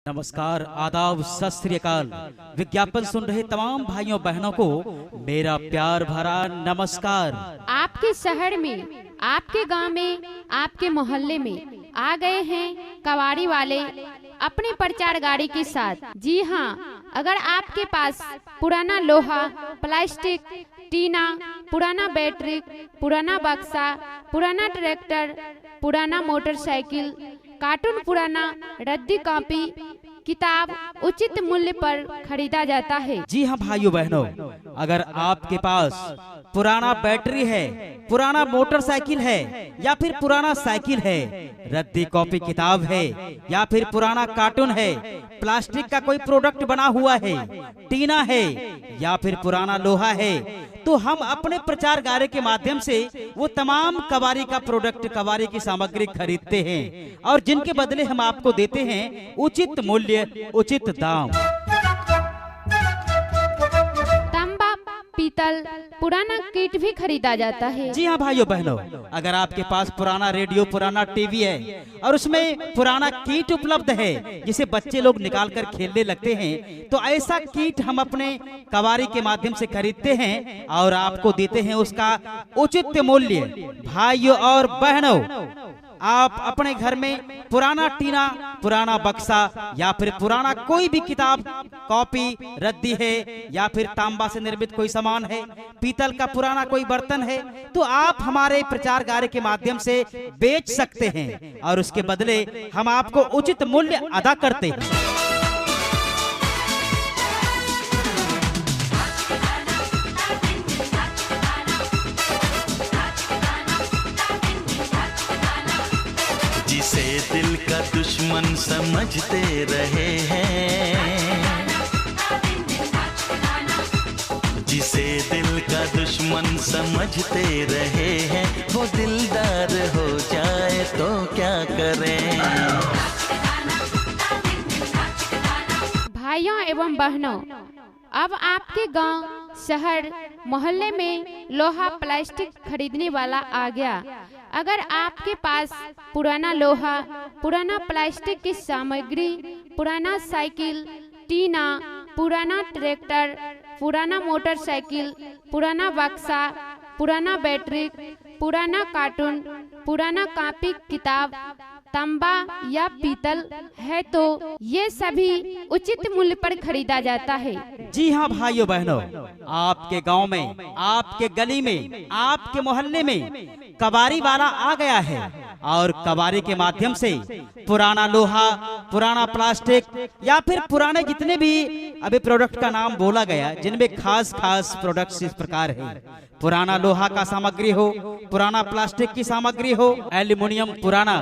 नमस्कार, आदाब, सत श्री अकाल। विज्ञापन सुन रहे तमाम भाइयों बहनों को मेरा प्यार भरा नमस्कार। आपके शहर में, आपके गांव में, आपके मोहल्ले में आ गए हैं कबाड़ी वाले अपने प्रचार गाड़ी के साथ। जी हाँ, अगर आपके पास पुराना लोहा, प्लास्टिक, टीना, पुराना बैटरी, पुराना बक्सा, पुराना ट्रैक्टर, पुराना मोटरसाइकिल, कार्टून, पुराना रद्दी कॉपी, किताब उचित मूल्य पर खरीदा जाता है। जी हाँ भाइयों बहनों, अगर आपके पास पुराना बैटरी है, पुराना मोटरसाइकिल है या फिर पुराना साइकिल है, रद्दी कॉपी किताब है या फिर पुराना कार्टून है, प्लास्टिक का कोई प्रोडक्ट बना हुआ है, टीना है या फिर पुराना लोहा है, तो हम अपने प्रचार गारे के माध्यम से वो तमाम कबाड़ी का प्रोडक्ट, कबाड़ी की सामग्री खरीदते हैं और जिनके बदले हम आपको देते हैं उचित मूल्य, उचित दाम। तांबा, पीतल, पुराना कीट भी खरीदा जाता है। जी हाँ भाइयों बहनों, अगर आपके पास पुराना रेडियो, पुराना टीवी है और उसमें पुराना कीट उपलब्ध है जिसे बच्चे लोग निकाल कर खेलने लगते हैं, तो ऐसा कीट हम अपने कबाड़ी के माध्यम से खरीदते हैं और आपको देते हैं उसका उचित मूल्य। भाइयों और बहनों, आप अपने घर में पुराना टीना, पुराना बक्सा या फिर पुराना कोई भी किताब, कॉपी, रद्दी है या फिर तांबा से निर्मित कोई सामान है, पीतल का पुराना कोई बर्तन है, तो आप हमारे प्रचार कार्य के माध्यम से बेच सकते हैं और उसके बदले हम आपको उचित मूल्य अदा करते हैं। जिसे दिल का दुश्मन समझते रहे हैं, जिसे दिल का दुश्मन समझते रहे हैं, वो दिलदार हो जाए तो क्या करें। भाइयों एवं बहनों, अब आपके गांव, शहर, मोहल्ले में लोहा, प्लास्टिक खरीदने वाला आ गया। अगर आपके पास पुराना लोहा, पुराना प्लास्टिक की सामग्री, पुराना साइकिल, टीना, पुराना ट्रैक्टर, पुराना मोटरसाइकिल, पुराना बक्सा, पुराना बैटरी, पुराना कार्टून, पुराना कॉपी, किताब, तांबा या पीतल है, तो ये सभी उचित मूल्य पर खरीदा जाता है। जी हाँ भाइयों बहनों, आपके गांव में, आपके गली में, आपके मोहल्ले में कबाड़ी वाला आ गया है और कबाड़ी के माध्यम से पुराना लोहा, पुराना प्लास्टिक या फिर पुराने जितने भी अभी प्रोडक्ट का नाम बोला गया, जिनमें खास खास प्रोडक्ट्स इस प्रकार है। पुराना लोहा का सामग्री हो, पुराना प्लास्टिक की सामग्री हो, एल्युमिनियम पुराना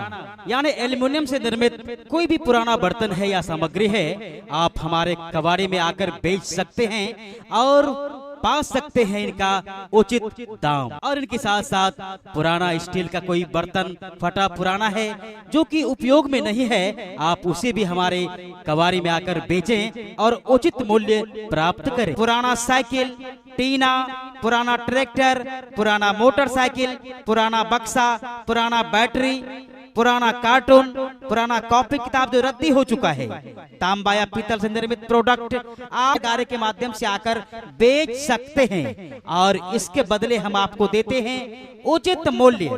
यानी एल्युमिनियम से निर्मित कोई भी पुराना बर्तन है या सामग्री है, आप हमारे कबाड़ी में आकर बेच सकते हैं और पा सकते हैं इनका उचित दाम। और इनके साथ साथ पुराना स्टील का कोई बर्तन फटा पुराना है जो कि उपयोग में नहीं है, आप उसे भी हमारे कबाड़ी में आकर बेचें और उचित मूल्य प्राप्त करें। पुराना साइकिल, टीना, पुराना ट्रैक्टर, पुराना मोटरसाइकिल, पुराना बक्सा, पुराना बैटरी, पुराना कार्टून, पुराना कॉपी, किताब जो रद्दी हो चुका है, तांबा या पीतल से निर्मित प्रोडक्ट आप कार्य के माध्यम से आकर बेच सकते हैं और इसके बदले हम आपको देते हैं उचित मूल्य।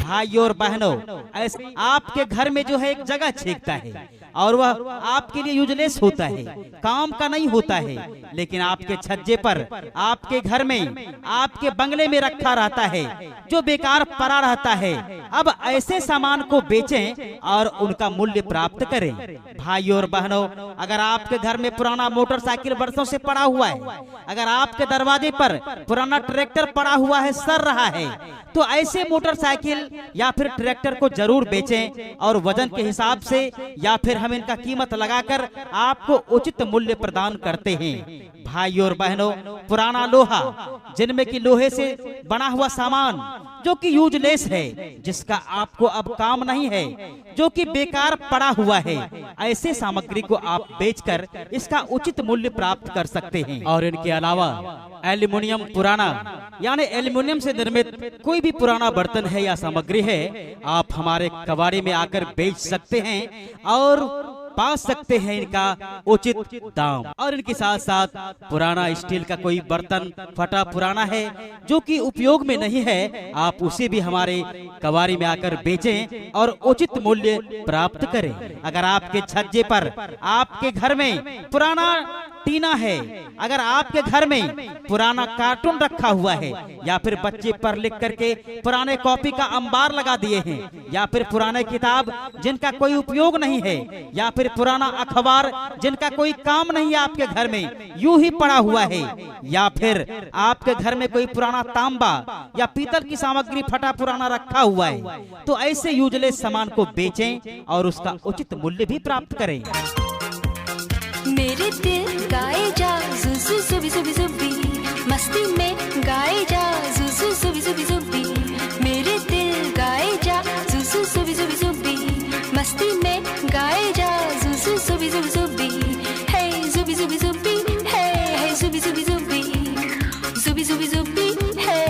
भाइयों और बहनों, ऐसे आपके घर में जो है एक जगह छेकता है और वह आपके लिए यूजलेस होता है, काम का नहीं होता है, लेकिन आपके छज्जे पर, आपके घर में, आपके बंगले में रखा रहता है, जो बेकार पड़ा रहता है। अब ऐसे सामान को बेचें और उनका मूल्य प्राप्त करें। भाइयों और बहनों, अगर आपके घर में पुराना मोटरसाइकिल वर्षों से पड़ा हुआ है, अगर आपके दरवाजे पर पुराना ट्रैक्टर पड़ा हुआ है, सड़ रहा है, तो ऐसे मोटरसाइकिल या फिर ट्रैक्टर को जरूर बेचें और वजन के हिसाब से या फिर हम इनका कीमत लगाकर आपको उचित मूल्य प्रदान करते हैं। भाइयों और बहनों, पुराना लोहा, जिनमें कि लोहे से बना हुआ सामान जो कि यूजलेस है, जिसका आपको अब काम नहीं है, जो कि बेकार पड़ा हुआ है, ऐसे सामग्री को आप बेचकर इसका उचित मूल्य प्राप्त कर सकते हैं। और इनके अलावा एल्युमिनियम पुराना यानी एल्युमिनियम से निर्मित कोई भी पुराना बर्तन है या सामग्री है, आप हमारे कबाड़ी में आकर बेच सकते हैं और पा सकते हैं इनका उचित दाम। और इनके साथ साथ पुराना स्टील का कोई बर्तन फटा पुराना है जो कि उपयोग में नहीं है, आप उसे भी हमारे कबाड़ी में आकर बेचें और उचित मूल्य प्राप्त करें। अगर आपके छज्जे पर आपके घर में पुराना टीना है, अगर आपके घर में पुराना कार्टून रखा हुआ है, या फिर बच्चे पर लिख करके पुराने कॉपी का अंबार लगा दिए हैं, या फिर पुराने किताब जिनका कोई उपयोग नहीं है, या फिर पुराना अखबार जिनका कोई काम नहीं है आपके घर में यूं ही पड़ा हुआ है, या फिर आपके घर में कोई पुराना तांबा या पीतल की सामग्री फटा पुराना रखा हुआ है, तो ऐसे यूजलेस सामान को बेचें और उसका उचित मूल्य भी प्राप्त करें। मेरे दिल गाए जा जुजु जुबी जुबी जुबी, मस्ती में गाए जा जुजु जुबी जुबी जुबी, मेरे दिल गाए जा जुजु जुबी जुबी जुबी, मस्ती में गाए जा जुजु जुबी जुबी जुबी, हे जुबी जुबी जुबी, हे जुबी जुबी जुबी, जुबी जुबी जुबी, हे।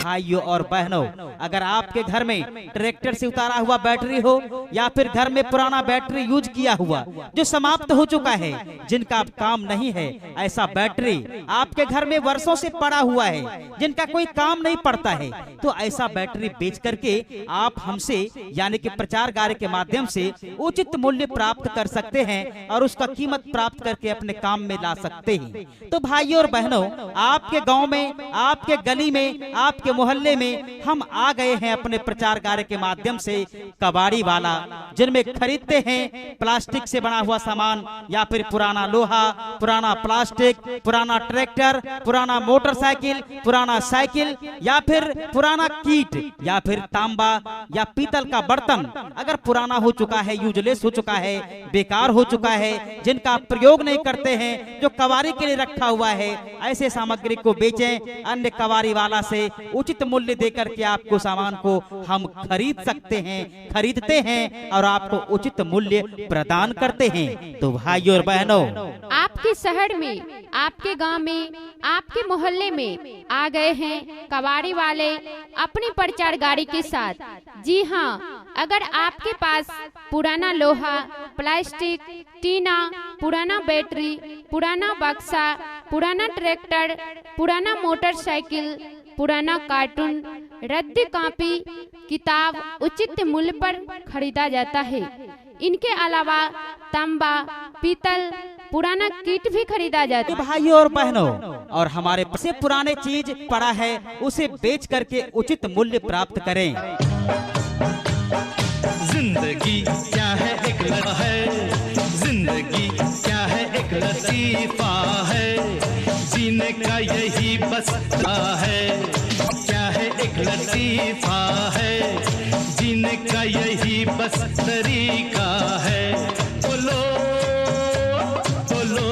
भाइयों और बहनों, अगर आपके घर में ट्रैक्टर से उतारा हुआ बैटरी हो, या फिर घर में पुराना बैटरी यूज किया हुआ जो समाप्त हो चुका है, जिनका अब काम नहीं है, ऐसा बैटरी आपके घर में वर्षों से पड़ा हुआ है, जिनका कोई काम नहीं पड़ता है, तो ऐसा बैटरी बेच करके आप हमसे यानी कि प्रचार कार्य के माध्यम से उचित मूल्य प्राप्त कर सकते हैं और उसका कीमत प्राप्त करके अपने काम में ला सकते हैं। तो भाइयों और बहनों, आपके गाँव में, आपके गली में, आपके मोहल्ले में हम आ गए हैं अपने प्रचार कार्य के माध्यम से कबाड़ी वाला, जिनमें खरीदते हैं प्लास्टिक से बना हुआ सामान, या फिर पुराना लोहा, पुराना प्लास्टिक, पुराना ट्रैक्टर, पुराना मोटरसाइकिल, पुराना साइकिल, या फिर पुराना कीट, या फिर तांबा या पीतल का बर्तन अगर पुराना हो चुका है, यूजलेस हो चुका है, बेकार हो चुका है, जिनका प्रयोग नहीं करते हैं, जो कबाड़ी के लिए रखा हुआ है, ऐसे सामग्री को बेचें अन्य कबाड़ी वाला से उचित मूल्य देकर के आपको सामान को हम खरीद सकते हैं, खरीदते हैं और आपको उचित मूल्य प्रदान करते हैं। तो भाइयों और बहनों, आपके शहर में, आपके गांव में, आपके मोहल्ले में आ गए हैं कबाड़ी वाले अपनी प्रचार गाड़ी के साथ। जी हाँ, अगर आपके पास पुराना लोहा, प्लास्टिक, टीना, पुराना बैटरी, पुराना बक्सा, पुराना ट्रैक्टर, पुराना मोटरसाइकिल, पुराना कार्टून, रद्दी कॉपी, किताब उचित मूल्य पर खरीदा जाता है। इनके अलावा तांबा, पीतल, पुराना कीट भी खरीदा जाता है। भाइयों और बहनों, और हमारे से पुराने चीज पड़ा है उसे बेच करके उचित मूल्य प्राप्त करें। जिंदगी क्या है एक लम्हा है, जिंदगी क्या है एक लतीफा है, जीने का यही बस है, क्या है एक लतीफा है, जीने का यही बस तरीका है। तो लो तो लो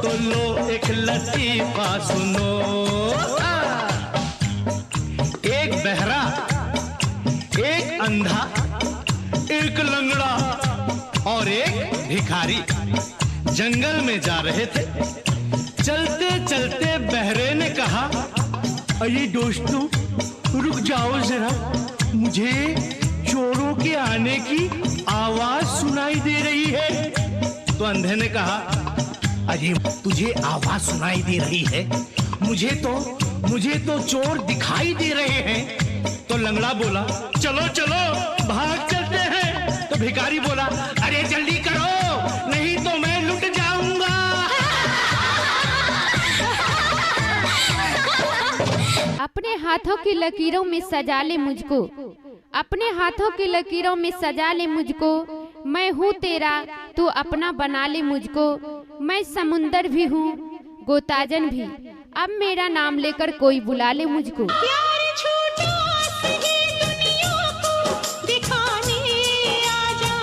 तो लो एक लतीफा सुनो। एक बहरा, एक अंधा, एक लंगड़ा और एक भिखारी जंगल में जा रहे थे। चलते चलते बहरे ने कहा, अरे दोस्तों रुक जाओ जरा, मुझे चोरों के आने की आवाज सुनाई दे रही है। तो अंधे ने कहा, अरे तुझे आवाज सुनाई दे रही है, मुझे तो चोर दिखाई दे रहे हैं। तो लंगड़ा बोला, चलो चलो भाग चलते हैं। तो भिखारी बोला, अरे जल्दी करो नहीं तो मैं लुट जाऊंगा। अपने हाथों की लकीरों में सजा ले मुझको, अपने हाथों की लकीरों में सजा ले मुझको, मैं हूँ तेरा तू अपना बना ले मुझको, मैं समुंदर भी हूँ गोताजन भी, अब मेरा नाम लेकर कोई बुला ले मुझको। प्यार छूटा सही दुनिया को दिखाने आजा,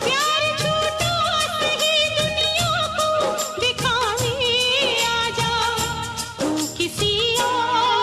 प्यार छूटा सही दुनिया को दिखाने आजा, तू किसी और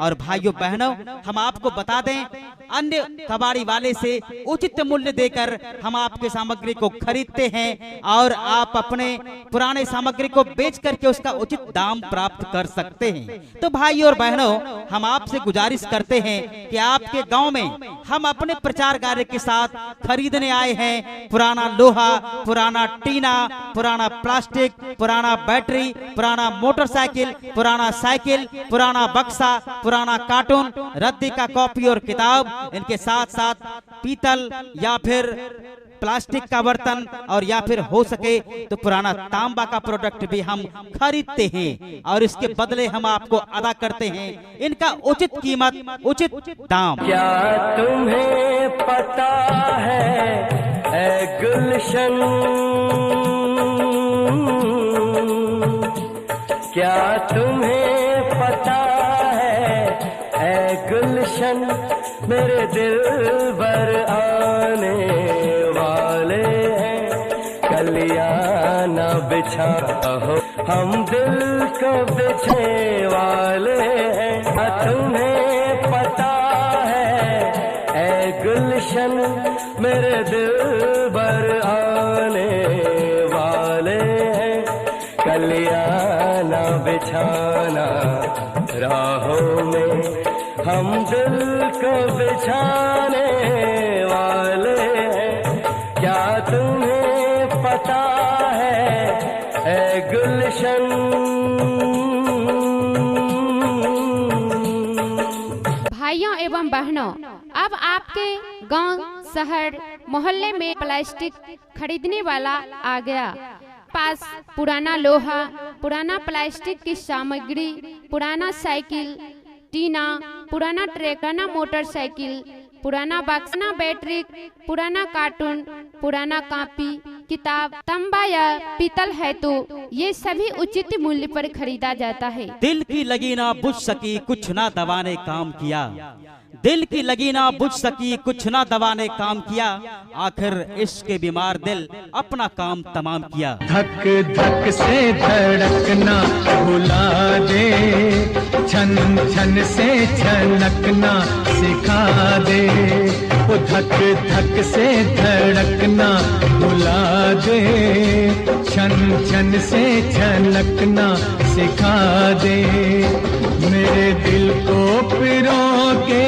और भाइयों बहनों, हम आपको बता दें, अन्य कबाड़ी वाले से उचित मूल्य देकर हम आपके सामग्री को खरीदते हैं और आप अपने पुराने सामग्री को बेच करके उसका उचित दाम प्राप्त कर सकते हैं। तो भाइयों और बहनों, हम आपसे गुजारिश करते हैं कि आपके गांव में हम अपने प्रचार कार्य के साथ खरीदने आए हैं पुराना लोहा, पुराना टीना, पुराना प्लास्टिक, पुराना बैटरी, पुराना मोटरसाइकिल, पुराना साइकिल, पुराना बक्सा, पुराना कार्टून, रद्दी का कॉपी और किताब, इनके साथ साथ पीतल या फिर प्लास्टिक का बर्तन और या फिर हो सके तो पुराना तांबा का प्रोडक्ट भी हम खरीदते हैं और इसके बदले हम आपको अदा करते हैं इनका उचित कीमत, उचित दाम। क्या तुम्हें पता है ऐ गुलशन, क्या तुम्हें पता है ऐ गुलशन, मेरे दिल भर आने वाले हैं, कलियां न बिछा हो हम दिल को बिछने वाले हैं। तुम्हें पता है ऐ गुलशन, मेरे दिल भर आने वाले हैं, कलियां न बिछाना राहों में, हम दिल को बिछाने वाले हैं। क्या तुम्हें पता है ऐ गुलशन। भाइयों एवं बहनों, अब आपके गांव, शहर, मोहल्ले में प्लास्टिक खरीदने वाला आ गया। पास पुराना लोहा, पुराना प्लास्टिक की सामग्री, पुराना साइकिल, टीना, पुराना ट्रेकाना मोटरसाइकिल, पुराना बक्सा, बैटरी, पुराना कार्टून, पुराना कॉपी, किताब, तांबा या पीतल है तो ये सभी उचित मूल्य पर खरीदा जाता है। दिल की लगी ना बुझ सकी, कुछ ना दवाने काम किया। दिल की लगी ना बुझ सकी, कुछ ना दवाने काम किया, आखिर इश्क के बीमार दिल अपना काम तमाम किया। धक धक से धड़कना भुला दे, छन छन से छनकना सिखा दे। वो धक धक से धड़कना भुला दे, छन छन से छनकना सिखा दे। मेरे दिल को पिरो के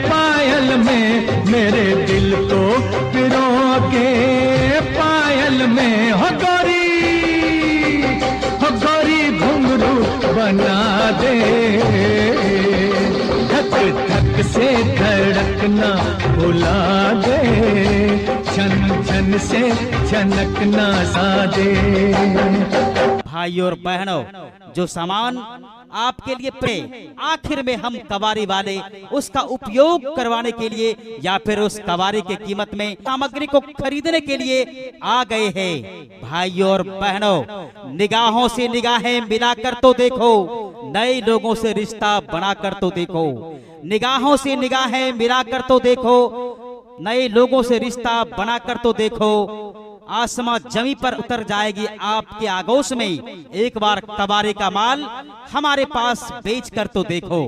पायल में, मेरे दिल को पिरो के पायल में, हो गोरी घुंघरू बना दे। धक धक से धड़कना भुला दे, छन छन से छनकना सा दे। भाइयों और बहनों, जो सामान आपके लिए प्रे आखिर में हम कबाड़ी वाले उसका उपयोग करवाने के लिए या फिर उस कबाड़ी के कीमत में सामग्री को खरीदने के लिए आ गए हैं। भाइयों और बहनों, निगाहों से निगाहें मिलाकर तो देखो, नए लोगों से रिश्ता बनाकर तो देखो। निगाहों से निगाहें मिलाकर तो देखो, नए लोगों से रिश्ता बनाकर तो देखो। आसमां जमी पर उतर जाएगी आपके आगोश में, एक बार कबाड़ी का माल हमारे पास बेच कर तो देखो।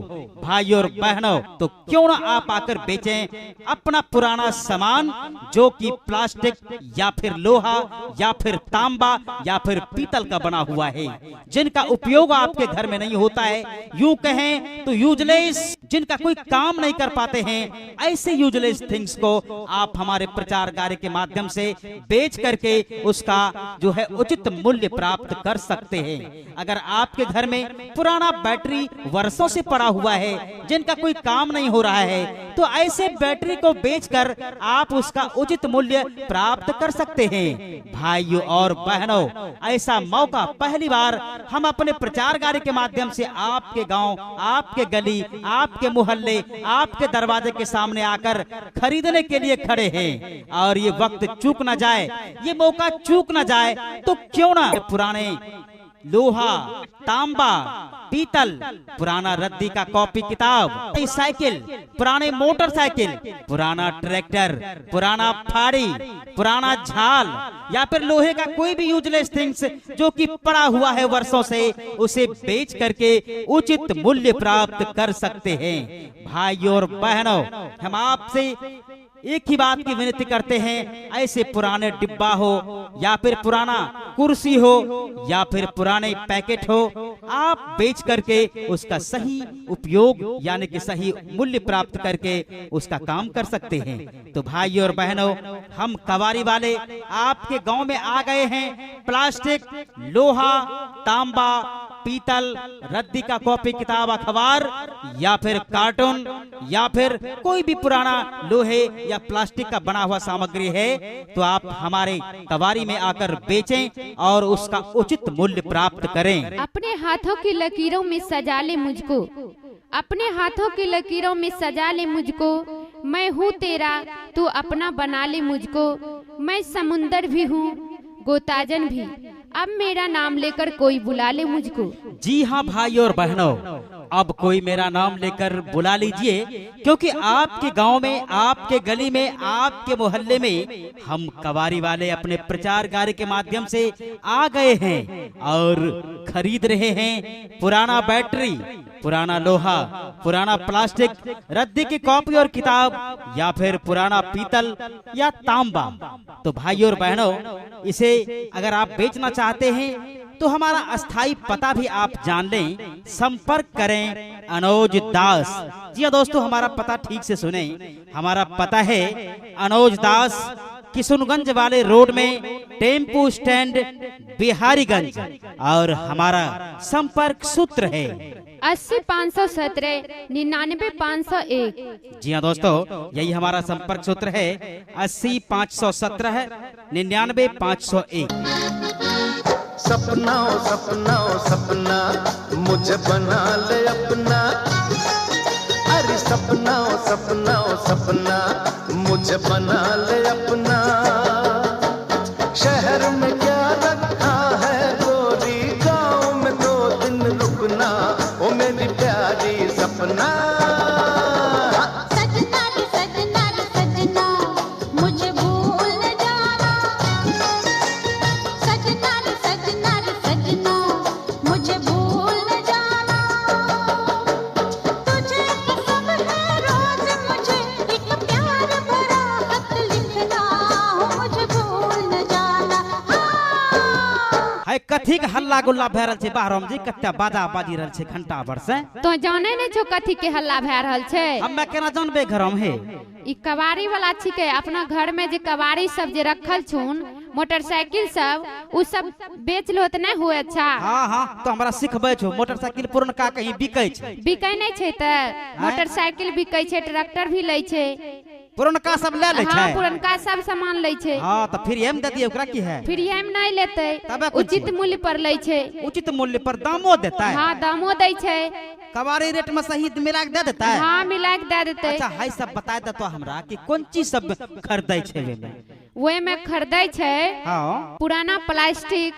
भाइयों और बहनों, तो क्यों ना आप आकर बेचें अपना पुराना सामान जो कि प्लास्टिक या फिर लोहा या फिर तांबा या फिर पीतल का बना हुआ है, जिनका उपयोग आपके घर में नहीं होता है, यूं कहें तो यूजलेस, जिनका कोई काम नहीं कर पाते हैं, ऐसे यूजलेस थिंग्स को आप हमारे प्रचार कार्य के माध्यम से बेच करके उसका जो है उचित मूल्य प्राप्त कर सकते हैं। अगर आपके घर में पुराना बैटरी वर्षों से पड़ा हुआ है, जिनका कोई काम नहीं हो रहा है, तो ऐसे बैटरी को बेचकर आप उसका उचित मूल्य प्राप्त कर सकते हैं। भाइयों और बहनों, ऐसा मौका पहली बार हम अपने प्रचार कार्य के माध्यम से आपके गांव, आपके गली, आपके मोहल्ले, आपके दरवाजे के सामने आकर खरीदने के लिए खड़े हैं। और ये वक्त चूक ना जाए, ये मौका चूक ना जाए, तो क्यों ना पुराने लोहा, तांबा, पीतल, पुराना रद्दी का कॉपी किताब, साइकिल, पुराने मोटरसाइकिल, पुराना ट्रैक्टर, पुराना फाड़ी, पुराना झाल या फिर लोहे का कोई भी यूजलेस थिंग्स जो कि पड़ा हुआ है वर्षों से, उसे बेच करके उचित मूल्य प्राप्त कर सकते हैं। भाइयों और बहनों, हम आपसे एक ही बात की विनती करते हैं, ऐसे पुराने डिब्बा हो या फिर पुराना कुर्सी हो या फिर पुराने पैकेट हो, आप बेच करके उसका सही उपयोग यानी कि सही मूल्य प्राप्त करके उसका काम कर सकते हैं। तो भाइयों और बहनों, हम कबाड़ी वाले आपके गांव में आ गए हैं। प्लास्टिक, लोहा, तांबा, पीतल, रद्दी का कॉपी किताब, अखबार या फिर कार्टून या फिर कोई भी पुराना लोहे या प्लास्टिक का बना हुआ सामग्री है, तो आप हमारे कबाड़ी में आकर बेचें और उसका उचित मूल्य प्राप्त करें। अपने हाथों की लकीरों में सजा ले मुझको, अपने हाथों की लकीरों में सजा ले मुझको, मैं हूँ तेरा तू अपना बना ले मुझको, मैं समुंदर भी हूँ गोताजन भी, अब मेरा नाम लेकर कोई बुला ले मुझको। जी हाँ भाइयों और बहनों, अब कोई मेरा नाम लेकर बुला लीजिए, क्योंकि आपके गांव में, आपके गली में, आपके मोहल्ले में हम कबाड़ी वाले अपने प्रचार कार्य के माध्यम से आ गए हैं और खरीद रहे हैं पुराना बैटरी, पुराना लोहा, पुराना प्लास्टिक, रद्दी की कॉपी और किताब या फिर पुराना पीतल या तांबा। तो भाइयों और बहनों, इसे अगर आप बेचना चाहते हैं तो हमारा अस्थाई पता भी आप जान लें, संपर्क करें अनोज दास। जी हाँ दोस्तों, हमारा पता ठीक से सुने, हमारा पता है अनोज दास, किशुनगंज वाले रोड में, टेम्पू स्टैंड, बिहारीगंज, और हमारा संपर्क सूत्र है 80-517 99-501। जी हाँ दोस्तों, यही हमारा संपर्क सूत्र है 80-517 99-501। सपना ओ सपना ओ सपना मुझे बना ले अपना, अरे सपना ओ सपना ओ सपना मुझे बना ले अपना। शहर में क्या रखा है गोरी, गाँव में 2 दिन रुकना, ओ मेरी प्यारी सपना। कथी के हल्ला गुल्ला भै रहल छै बाहर में, जी कत्ते बाजा बाजी रहल छै घंटा भर से। तो जाने नहीं छो कथी के हल्ला भै रहल छै? हम्मे केना जानबे घर में है? ई कबाड़ी वाला छिके, अपना घर में जे कबाड़ी सब जे रखल छून, मोटरसाइकिल सब, उ सब बेच लो त नहीं हुए। अच्छा हाँ हाँ, तो हमरा सिखबै छो, मोटरसाइकिल पुरनका कहीं बिकै छै? बिकै नहीं छै त मोटरसाइकिल बिकै छै, ट्रैक्टर भी लै छै, पुरनका सब ले ले छै। हाँ, पुरनका सब सामान लै छै। हाँ, तो फिर एम दे दिए, ओकरा की है? फिर एम नहीं लेते, तबे कुछ उचित मूल्य पर लै छै। उचित मूल्य पर दामो देता है? हाँ, दामो दै छै, कबाड़ी रेट में सही मिला के दे देता है? हाँ, मिला के दे देते। अच्छा, हाई सब बता दे तो हमरा कि कौन चीज सब खरीदै छै वे में? वे में खरीदै छै हाँ, पुराना प्लास्टिक,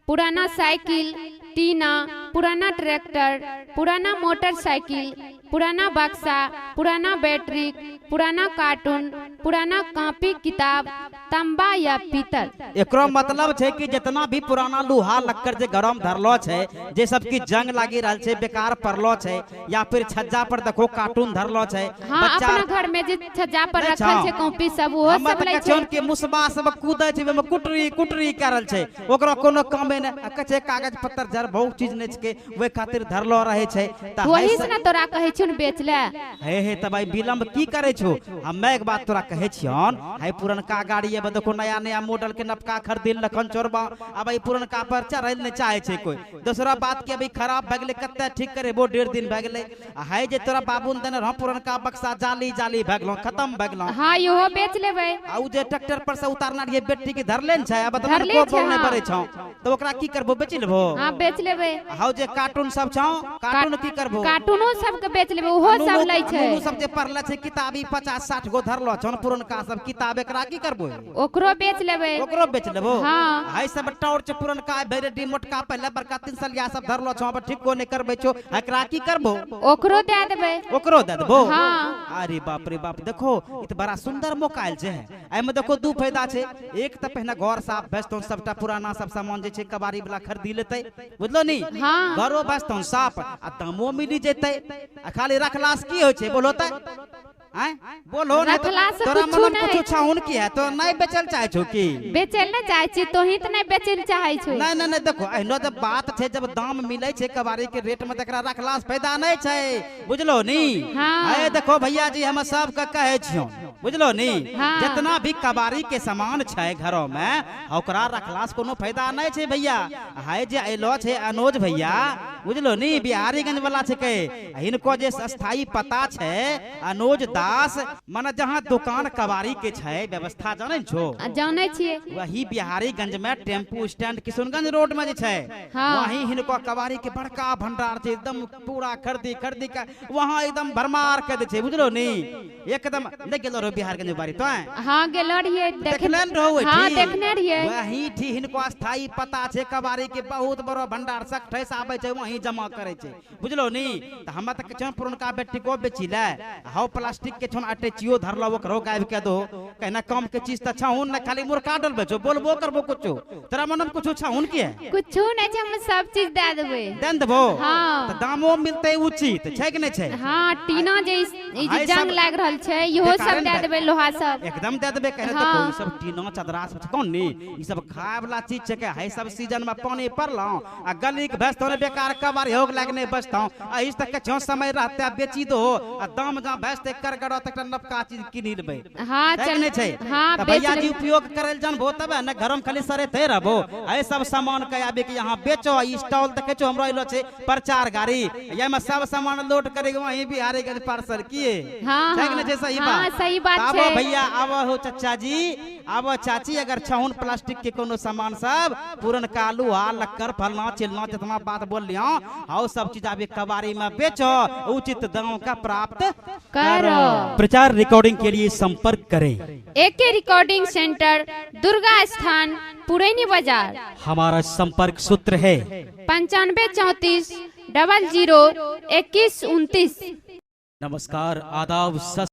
पुराना साइकिल, टीना, पुराना ट्रैक्टर, पुराना मोटरसाइकिल, पुराना बक्सा, पुराना बैटरी, पुराना कार्टून, पुराना कॉपी किताब, तांबा या पीतल। एकरो मतलब छै कि जितना भी पुराना लोहा लक्कड़ जे घरों में धरलो छै, जे सब की जंग लागी रहल छै, बेकार पड़लो छै, या फिर छज्जा पर देखो कार्टून धरलो छै। हाँ, अपना घर में जे छज्जा पर रखल छै कॉपी सब, वो सब लै छै। के मुसबा सब कूदै छै, में कुटरी कुटरी करल छै, ओकरो कोनो कामे ने कचे कागज पत्तर जर बहुत चीज ने के, वे खातिर धरलो रहे छै। त वही से ना तोरा कहै छुन बेच ले। हे त भाई विलंब की करे छो? हम्मे एक बात तोरा कहै छियन, है पुरनका गाड़ी है, देखो नया नया मॉडल के नवका खरीदिल लखन चोरबा, अब ई पुरनका पर चढ़ल नहीं चाहे छै कोई। दूसरा बात कि अभी खराब भ गेलै, कत्ते ठीक करे वो 1.5 दिन भ गेलै। है जे तोरा बाबू ने देने रह पुरनका बक्सा जाली जाली भ गेलो, खत्म भ गेलो। हाँ, यो बेच लेबै। आ उ जे ट्रैक्टर पर से उतारना रे बेटी के धरले न छै, अब धरले को छै, बोलने हाँ। पड़े छौ। तो ओकरा की करबो बेच लेबो हाँ बेच लेबे। हाउ जे कार्टून सब छौ कार्टून की करबो कार्टूनो सब के बेच लेबे, ओहो सब लै छै। नुनू सब जे पढ़ले छै किताबी 50-60 गो धरलो छौ पुरनका सब किताब, एकरा की करबो ओकरो बेच लेबे। ओकरो बेच लेबो। हाँ हाय सब टॉर्च पुरनका भेरेडी मोटका पहले बड़का 3 सलिया सब धरलो छौ, अब ठीक को नहीं करबे छो, एकरा की करबो ओकरो दे देबे। ओकरो दे देबो। हाँ अरे बाप रे बाप, देखो इ त बड़ा सुंदर मोकाइल छै। एमे देखो दू फायदा छै, एक त पहिने घर साफ भेस्तौन, सबटा पुराना सब सामान जे छै कबाड़ी वाला खरीदी लेतै, बुझलो नी। हाँ घरो भेस्तौन साफ आ दामो मिली जेतै, आ खाली रखलास की होय छै बोलो त हैं बोलो ना, रखलास तोरा कुछो मन नहीं। कुछ छाउन की है तो नहीं बेचल चाहे छो की बेचल न चाहे छी, तोही त नहीं बेचल चाहे छी। नहीं नहीं नहीं, देखो एहनो जब बात छै, जब दाम मिले छै कबाड़ी के रेट में तकरा रखलास फायदा नहीं छै, बुझलो नी। हाँ। ए देखो भैया जी हम सब के कहे छियो, बुझलो नी। हाँ। जितना भी कबाड़ी के सामान छै घरों में ओकरा रखलास कोनो फायदा नहीं छै भैया। हाय जे एलो छै अनोज भैया, बुझलो नी, बिहारीगंज वाला छै के, हिनको जे स्थायी पता छै अनोज दास, माने जहाँ दुकान कबाड़ी के छै व्यवस्था जाने छो, जाने छिए। वही बिहारीगंज में टेम्पू स्टैंड किशनगंज रोड में जे छै, हाँ। वही हिनको कबाड़ी के बड़का भंडार छै, एकदम पूरा खरीदी खरीदी के वहाँ एकदम भरमार कर दे छै, बुझलो नी। एकदम नहीं गेलो रो बिहारगंज बारी तो हाँ गेलो रहिए, देखले रहो। हाँ देखने रहिए। वही ठी हिनको स्थायी पता छै कबाड़ी के बहुत बड़ो भंडार सकठै से आबै छै, वही जमा करे छै, बुझलो नी। त हम त कछन पुरनका बेटी को बेची ले, हाउ प्लास्टिक के छन अटैचियो धरलो ओकरो गायब के दो, कहना कम के चीज त छाउन न खाली मुर्का डल बेचो, बोलबो करबो कुछो, तेरा मन में कुछो छाउन की है कुछो नहीं छै, हम सब चीज दे देबे। देन देबो। हाँ। त दामो मिलते उचित छै कि नहीं छै। हाँ टीना जे ई हाय जे जंग सब लाग रहल छै, इहो सब बेकार दे ने देबे, लोहा सब एकदम दे देबे। कहने हाँ। देखो ई सब टीना चदरा सब कौन नी, ई सब खाए वाला चीज छै के, हाय सब सीजन में पानी पड़लो आ गली के भेस्तौ ने बेकार कबाड़ी होग लागने बचतौ, आ इस तक के जो समय रहते बेची दो आ दाम जा भेस्ते कर गड़ो तक नवका चीज किनी लेबे। हाँ चल नहीं छै। हाँ त बेच भैया जी ले। उपयोग करल जानबो तबे न घरम खाली सरे थे रहबो। ए सब सामान के आबे के यहाँ बेचो, ई स्टॉल देखे छो हमरो इलो छै प्रचार गाड़ी, ये में सब सामान लोड करे के वहीं बिहारी के पार्सल किए। हाँ, छै कि नहीं छै सही हाँ, बात। सही बात आबो छै। भैया आबो हो चाचा जी, आबो चाची, अगर छहुन प्लास्टिक के कोनो सामान सब पुरनका लुहा लक्कर फलना चिलना जितना बात बोल लियो, हाउ सब चीज आबे कबाड़ी में बेचो, उचित दाम का प्राप्त करो। प्रचार रिकॉर्डिंग के लिए संपर्क करें। एके रिकॉर्डिंग सेंटर, दुर्गा स्थान, पुरैनी बाजार। हमारा संपर्क सूत्र है 95 34 00 21 29। नमस्कार, आदाब, सत